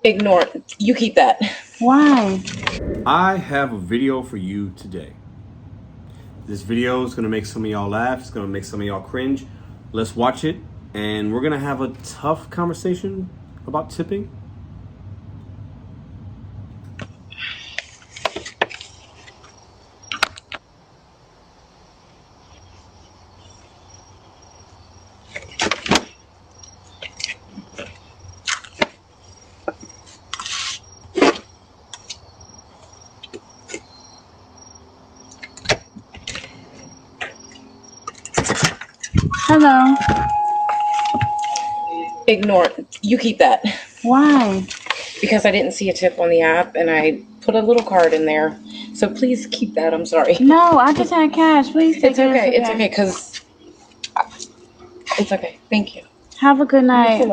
Ignore it. You keep that. Why? I have a video for you today. This video is going to make some of y'all laugh. It's going to make some of y'all cringe. Let's watch it, and we're going to have a tough conversation about tipping. Hello. Ignore it. You keep that. Why? Because I didn't see a tip on the app and I put a little card in there. So please keep that. I'm sorry. No, I just had cash. Please take It's okay. it. It's okay because it's okay. Thank you. Have a good night.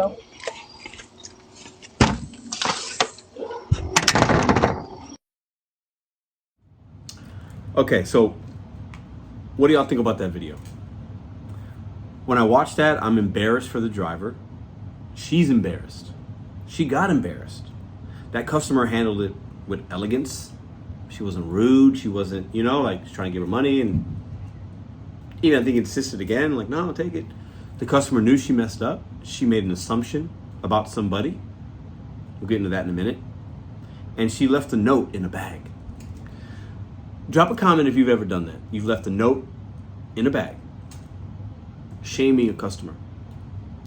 Okay, so what do y'all think about that video? When I watched that, I'm embarrassed for the driver. She's embarrassed. She got embarrassed. That customer handled it with elegance. She wasn't rude. She wasn't, like trying to give her money. And even I think insisted again, like, no, take it. The customer knew she messed up. She made an assumption about somebody. We'll get into that in a minute. And she left a note in a bag. Drop a comment if you've ever done that. You've left a note in a bag, shaming a customer.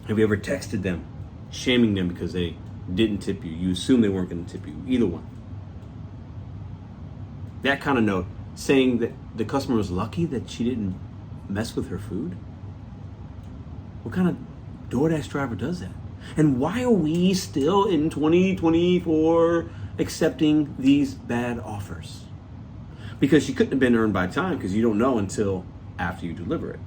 Have you ever texted them, shaming them because they didn't tip you? You assume they weren't going to tip you. Either one. That kind of note saying that the customer was lucky that she didn't mess with her food. What kind of DoorDash driver does that? And why are we still in 2024 accepting these bad offers? Because she couldn't have been earned by time, because you don't know until after you deliver it.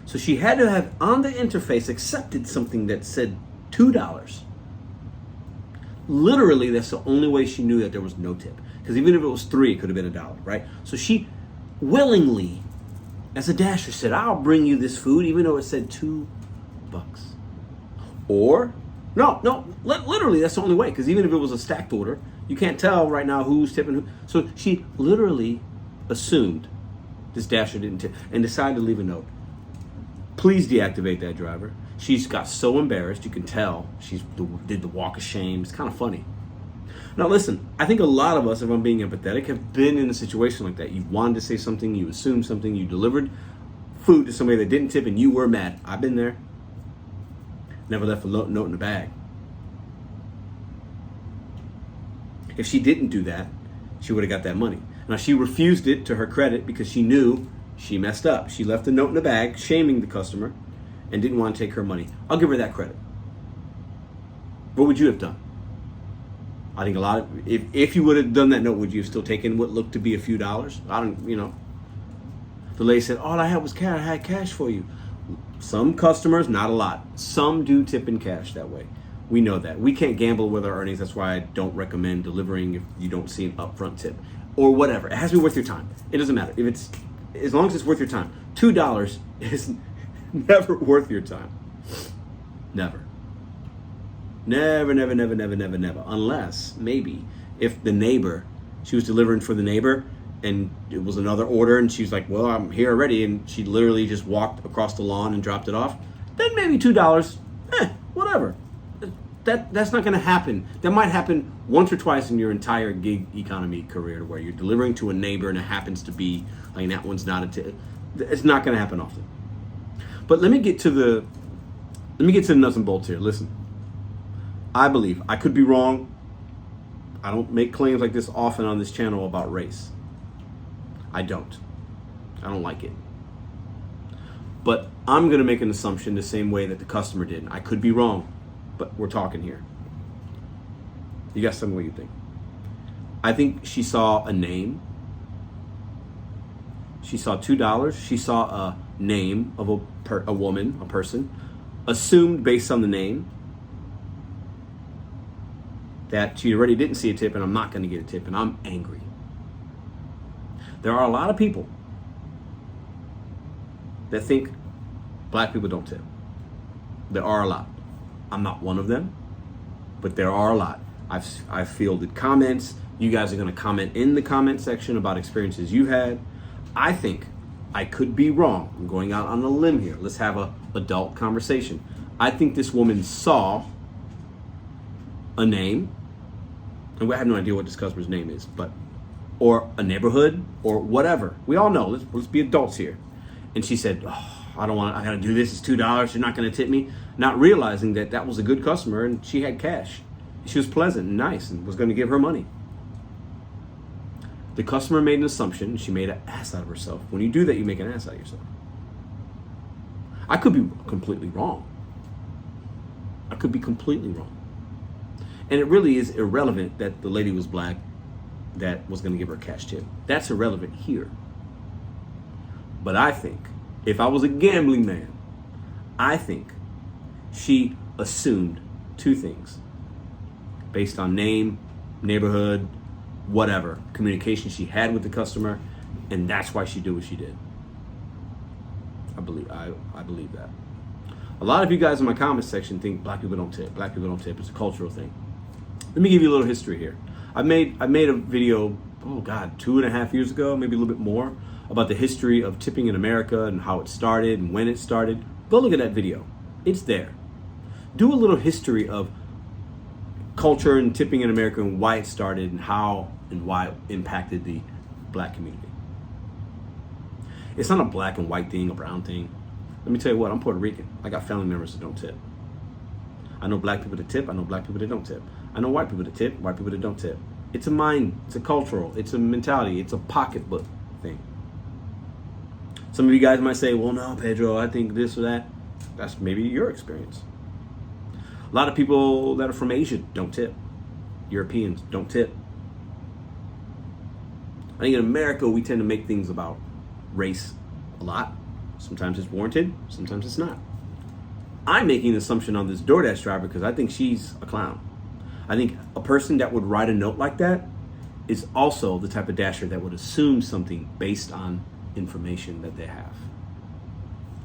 So she had to have on the interface accepted something that said $2. Literally, that's the only way she knew that there was no tip. Because even if it was $3, it could have been $1, right? So she willingly, as a dasher, said, I'll bring you this food, even though it said $2. Or, literally, that's the only way. Because even if it was a stacked order, you can't tell right now who's tipping who. So she literally assumed this dasher didn't tip and decided to leave a note. Please deactivate that driver. She's got so embarrassed, you can tell. She did the walk of shame. It's kind of funny. Now listen, I think a lot of us, if I'm being empathetic, have been in a situation like that. You wanted to say something, you assumed something, you delivered food to somebody that didn't tip and you were mad. I've been there. Never left a note in the bag. If she didn't do that, she would have got that money. Now, she refused it, to her credit, because she knew she messed up. She left a note in the bag shaming the customer and didn't want to take her money. I'll give her that credit. What would you have done? I think if you would have done that note, would you have still taken what looked to be a few dollars? The lady said, all I had was cash. I had cash for you. Some customers, not a lot. Some do tip in cash that way. We know that. We can't gamble with our earnings. That's why I don't recommend delivering if you don't see an upfront tip or whatever. It has to be worth your time. It doesn't matter. As long as it's worth your time. $2 is never worth your time. Never. Never. Unless maybe if the neighbor, she was delivering for the neighbor and it was another order and she's like, well, I'm here already. And she literally just walked across the lawn and dropped it off. Then maybe $2, whatever. That's not going to happen. That might happen once or twice in your entire gig economy career, where you're delivering to a neighbor and it happens to be like that one's not a tip. It's not going to happen often. But let me get to the nuts and bolts here. Listen, I believe, I could be wrong. I don't make claims like this often on this channel about race. I don't like it. But I'm going to make an assumption the same way that the customer did. I could be wrong. But we're talking here. You guys tell me what you think. I think she saw a name. She saw $2. She saw a name of a woman, a person, assumed based on the name that she already didn't see a tip and I'm not going to get a tip and I'm angry. There are a lot of people that think black people don't tip. There are a lot. I'm not one of them, but there are a lot. I've fielded comments. You guys are going to comment in the comment section about experiences you had. I think I could be wrong. I'm going out on a limb here. Let's have a adult conversation. I think this woman saw a name, and we have no idea what this customer's name is, but or a neighborhood or whatever. We all know. Let's be adults here. And she said, "Oh, I got to do this. It's $2. You're not going to tip me," not realizing that that was a good customer and she had cash. She was pleasant and nice and was going to give her money. The customer made an assumption. She made an ass out of herself. When you do that, you make an ass out of yourself. I could be completely wrong. I could be completely wrong. And it really is irrelevant that the lady was black that was going to give her a cash tip. That's irrelevant here. But I think, if I was a gambling man, I think she assumed two things based on name, neighborhood, whatever, communication she had with the customer, and that's why she did what she did. I believe that. A lot of you guys in my comment section think black people don't tip. Black people don't tip. It's a cultural thing. Let me give you a little history here. I made a video, 2.5 years ago, maybe a little bit more, about the history of tipping in America and how it started and when it started. Go look at that video. It's there. Do a little history of culture and tipping in America and why it started and how and why it impacted the black community. It's not a black and white thing, a brown thing. Let me tell you what, I'm Puerto Rican. I got family members that don't tip. I know black people that tip. I know black people that don't tip. I know white people that tip, white people that don't tip. It's a mind, it's a cultural, it's a mentality, it's a pocketbook thing. Some of you guys might say, well, no, Pedro, I think this or that. That's maybe your experience. A lot of people that are from Asia don't tip. Europeans don't tip. I think in America, we tend to make things about race a lot. Sometimes it's warranted, sometimes it's not. I'm making an assumption on this DoorDash driver because I think she's a clown. I think a person that would write a note like that is also the type of dasher that would assume something based on information that they have.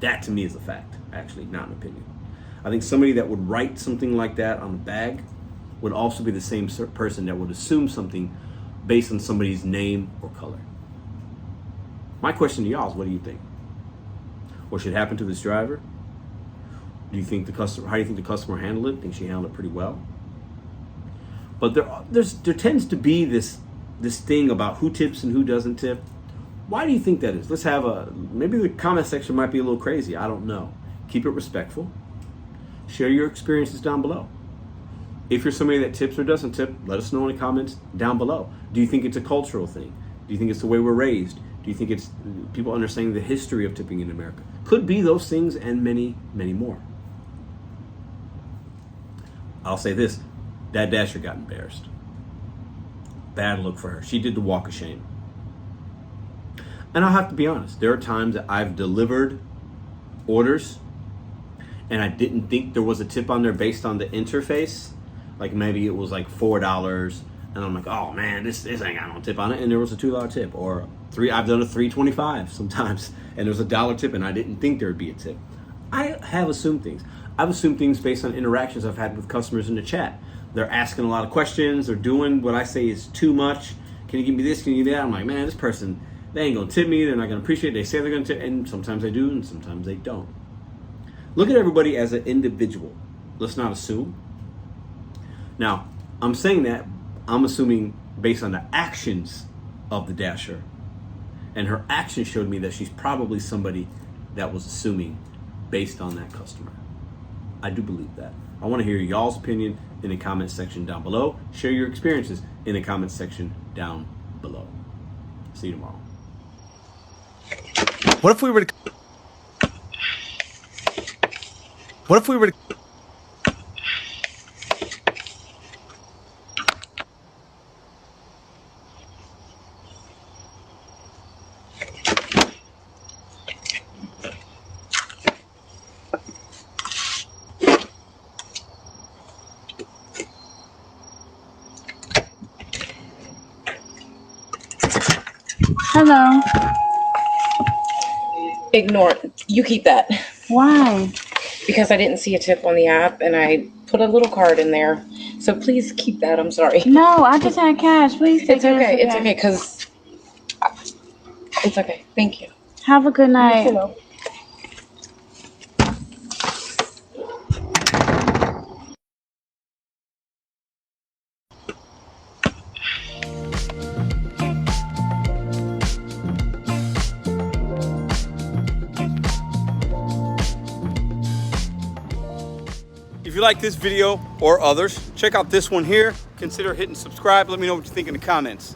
That to me is a fact, actually, not an opinion. I think somebody that would write something like that on a bag would also be the same person that would assume something based on somebody's name or color. My question to y'all is, what do you think? What should happen to this driver? How do you think the customer handled it? Think she handled it pretty well? But there tends to be this thing about who tips and who doesn't tip. Why do you think that is? Let's have maybe the comment section might be a little crazy. I don't know. Keep it respectful. Share your experiences down below. If you're somebody that tips or doesn't tip, let us know in the comments down below. Do you think it's a cultural thing? Do you think it's the way we're raised? Do you think it's people understanding the history of tipping in America? Could be those things and many, many more. I'll say this. That dasher got embarrassed. Bad look for her. She did the walk of shame. And I'll have to be honest. There are times that I've delivered orders and I didn't think there was a tip on there based on the interface. Like maybe it was like $4 and I'm like, oh man, this ain't got no tip on it. And there was a $2 tip. Or I've done a $3.25 sometimes and there's a $1 tip and I didn't think there would be a tip. I have assumed things. I've assumed things based on interactions I've had with customers in the chat. They're asking a lot of questions. They're doing what I say is too much. Can you give me this? Can you give me that? I'm like, man, this person, they ain't gonna tip me. They're not gonna appreciate it. They say they're gonna tip, and sometimes they do, and sometimes they don't. Look at everybody as an individual. Let's not assume. Now, I'm saying that I'm assuming based on the actions of the dasher, and her actions showed me that she's probably somebody that was assuming based on that customer. I do believe that. I want to hear y'all's opinion in the comment section down below. Share your experiences in the comment section down below. See you tomorrow. What if we were to... Hello. Ignore. You keep that. Why? Because I didn't see a tip on the app and I put a little card in there. So please keep that. I'm sorry. No, I just had cash. Please take It's okay. it. It's okay, because it's okay. Thank you. Have a good night. Hello. If you like this video or others, check out this one here. Consider hitting subscribe. Let me know what you think in the comments.